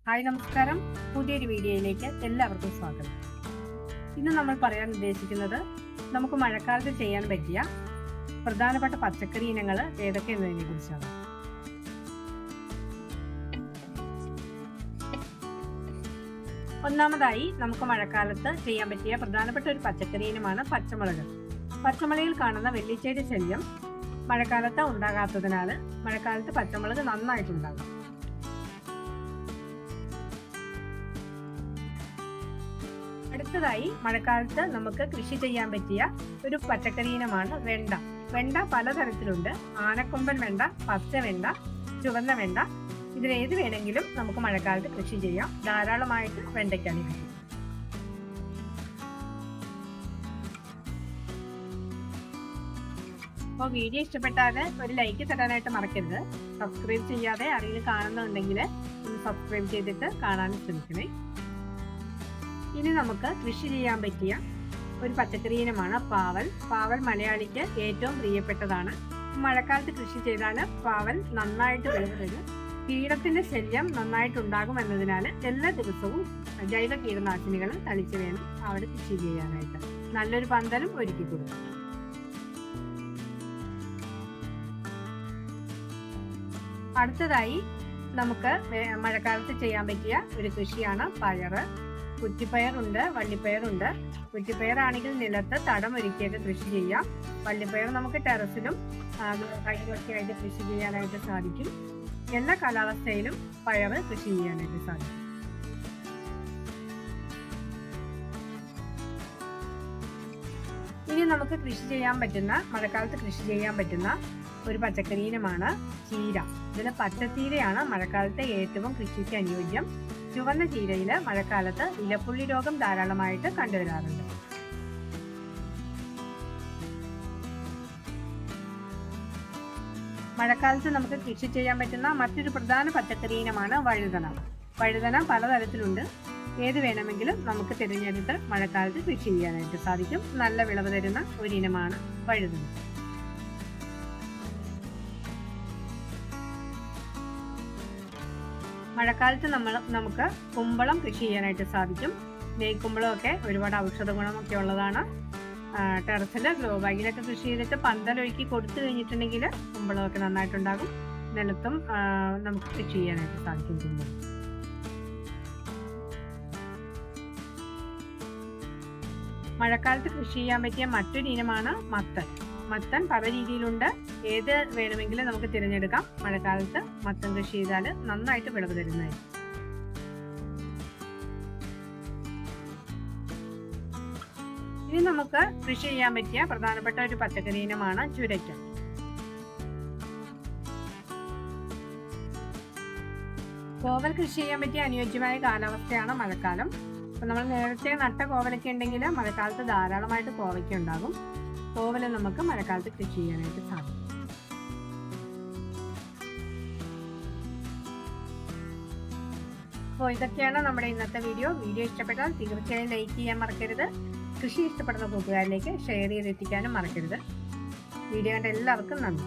Hi നമസ്കാരം, പുതിയൊരു വീഡിയോയിലേക്ക് എല്ലാവർക്കും സ്വാഗതം. ഇന്ന് നമ്മൾ പറയാൻ ഉദ്ദേശിക്കുന്നത് നമുക്ക് മഴക്കാലത്ത് ചെയ്യാൻ പറ്റിയ പ്രധാനപ്പെട്ട പച്ചക്കറി ഇനങ്ങൾ ഏതൊക്കെയെന്നതിനെ കുറിച്ചാണ്. ഒന്നാമതായി നമുക്ക് മഴക്കാലത്ത് ചെയ്യാൻ പറ്റിയ പ്രധാനപ്പെട്ട ഒരു പച്ചക്കറി ഇനമാണ് പച്ചമുളക്. പച്ചമുളകിൽ കാണുന്ന വെള്ളിച്ചേരി ശല്യം മഴക്കാലത്ത് ഉണ്ടാകാത്തതിനാൽ മഴക്കാലത്ത് പച്ചമുളക് നന്നായിട്ടുണ്ടാകും. അടുത്തതായി മഴക്കാലത്ത് നമുക്ക് കൃഷി ചെയ്യാൻ പറ്റിയ ഒരു പച്ചക്കറി ഇനമാണ് വെണ്ട. വെണ്ട പലതരത്തിലുണ്ട്. ആനക്കൊമ്പൻ വെണ്ട, പച്ച വെണ്ട, ചുവന്ന വെണ്ട. ഇതിലേത് വേണമെങ്കിലും നമുക്ക് മഴക്കാലത്ത് കൃഷി ചെയ്യാം. ധാരാളമായിട്ട് വെണ്ടയ്ക്കാണ് കിട്ടും. അപ്പോൾ വീഡിയോ ഇഷ്ടപ്പെട്ടാൽ ഒരു ലൈക്ക് തരാനായിട്ട് മറക്കരുത്. സബ്സ്ക്രൈബ് ചെയ്യാതെ ആരെങ്കിലും കാണുന്നുണ്ടെങ്കിൽ ഒന്ന് സബ്സ്ക്രൈബ് ചെയ്തിട്ട് കാണാൻ ശ്രമിക്കണേ. ഇനി നമുക്ക് കൃഷി ചെയ്യാൻ പറ്റിയ ഒരു പച്ചക്കറി ഇനമാണ് പാവൽ. പാവൽ മലയാളിക്ക് ഏറ്റവും പ്രിയപ്പെട്ടതാണ്. മഴക്കാലത്ത് കൃഷി ചെയ്താൽ പാവൽ നന്നായിട്ട് വിളവ്. കീടത്തിന്റെ ശല്യം നന്നായിട്ടുണ്ടാകും എന്നതിനാൽ എല്ലാ ദിവസവും ജൈവ കീടനാശിനികൾ തളിച്ച് വേണം അവിടെ കൃഷി ചെയ്യാനായിട്ട്. നല്ലൊരു പന്തലും ഒരുക്കി കൊടുക്കും. അടുത്തതായി നമുക്ക് മഴക്കാലത്ത് ചെയ്യാൻ പറ്റിയ ഒരു കൃഷിയാണ് പയറ്. കുറ്റിപ്പയറുണ്ട്, വള്ളിപ്പയറുണ്ട്. കുറ്റിപ്പയറാണെങ്കിൽ നിലത്ത് തടം ഒരുക്കിയിട്ട് കൃഷി ചെയ്യാം. വള്ളിപ്പയർ നമുക്ക് ടെറസിലും കൈകൊക്കെ ആയിട്ട് കൃഷി ചെയ്യാനായിട്ട് സാധിക്കും. എല്ലാ കാലാവസ്ഥയിലും പയറ് കൃഷി ചെയ്യാനായിട്ട് സാധിക്കും. ഇനി നമുക്ക് കൃഷി ചെയ്യാൻ പറ്റുന്ന, മഴക്കാലത്ത് കൃഷി ചെയ്യാൻ പറ്റുന്ന ഒരു പച്ചക്കറി ഇനമാണ് ചീര. ഇതിൽ പച്ചച്ചീരയാണ് മഴക്കാലത്തെ ഏറ്റവും കൃഷിക്ക് അനുയോജ്യം. ചുവന്ന ചീരയില് മഴക്കാലത്ത് ഇലപ്പുള്ളി രോഗം ധാരാളമായിട്ട് കണ്ടുവരാറുണ്ട്. മഴക്കാലത്ത് നമുക്ക് കൃഷി ചെയ്യാൻ പറ്റുന്ന മറ്റൊരു പ്രധാന പച്ചക്കറി ഇനമാണ് വഴുതന. വഴുതന പലതരത്തിലുണ്ട്. ഏത് വേണമെങ്കിലും നമുക്ക് തിരഞ്ഞെടുത്ത് മഴക്കാലത്ത് കൃഷി ചെയ്യാനായിട്ട് സാധിക്കും. നല്ല വിളവ് തരുന്ന ഒരു ഇനമാണ് വഴുതന. മഴക്കാലത്ത് നമുക്ക് കുമ്പളം കൃഷി ചെയ്യാനായിട്ട് സാധിക്കും. നെയ്ക്കുമ്പളമൊക്കെ ഒരുപാട് ഔഷധ ഗുണമൊക്കെ ഉള്ളതാണ്. ടെറസിൽ ഗ്രോ ബാഗിലൊക്കെ കൃഷി ചെയ്തിട്ട് പന്തലൊരുക്കി കൊടുത്തു കഴിഞ്ഞിട്ടുണ്ടെങ്കിൽ കുമ്പളമൊക്കെ നന്നായിട്ടുണ്ടാകും. നിലത്തും നമുക്ക് കൃഷി ചെയ്യാനായിട്ട് സാധിക്കും കുമ്പളം. മഴക്കാലത്ത് കൃഷി ചെയ്യാൻ പറ്റിയ മറ്റൊരു ഇനമാണ് മത്തൻ. മത്തൻ പല രീതിയിലുണ്ട്. ഏത് വേണമെങ്കിലും നമുക്ക് തിരഞ്ഞെടുക്കാം. മഴക്കാലത്ത് മത്തൻ കൃഷി ചെയ്താൽ നന്നായിട്ട് വിളവ് തരുന്നതായിരിക്കും. ഇനി നമുക്ക് കൃഷി ചെയ്യാൻ പറ്റിയ പ്രധാനപ്പെട്ട ഒരു പച്ചക്കറി ഇനമാണ് ചുരയ്ക്ക. കോവൽ കൃഷി ചെയ്യാൻ പറ്റിയ അനുയോജ്യമായ കാലാവസ്ഥയാണ് മഴക്കാലം. അപ്പൊ നമ്മൾ നേരത്തെ നട്ട കോവലൊക്കെ ഉണ്ടെങ്കിൽ മഴക്കാലത്ത് ധാരാളമായിട്ട് കോവയ്ക്ക ഉണ്ടാകും. കോവല് നമുക്ക് മഴക്കാലത്ത് കൃഷി ചെയ്യാനായിട്ട് സാധിക്കും. അപ്പോൾ ഇതൊക്കെയാണ് നമ്മുടെ ഇന്നത്തെ വീഡിയോ. വീഡിയോ ഇഷ്ടപ്പെട്ടാൽ തീർച്ചയായും ലൈക്ക് ചെയ്യാൻ മറക്കരുത്. കൃഷി ഇഷ്ടപ്പെടുന്ന കൂട്ടുകാരിലേക്ക് ഷെയർ ചെയ്തെത്തിക്കാനും മറക്കരുത്. വീഡിയോ കണ്ട എല്ലാവർക്കും നന്ദി.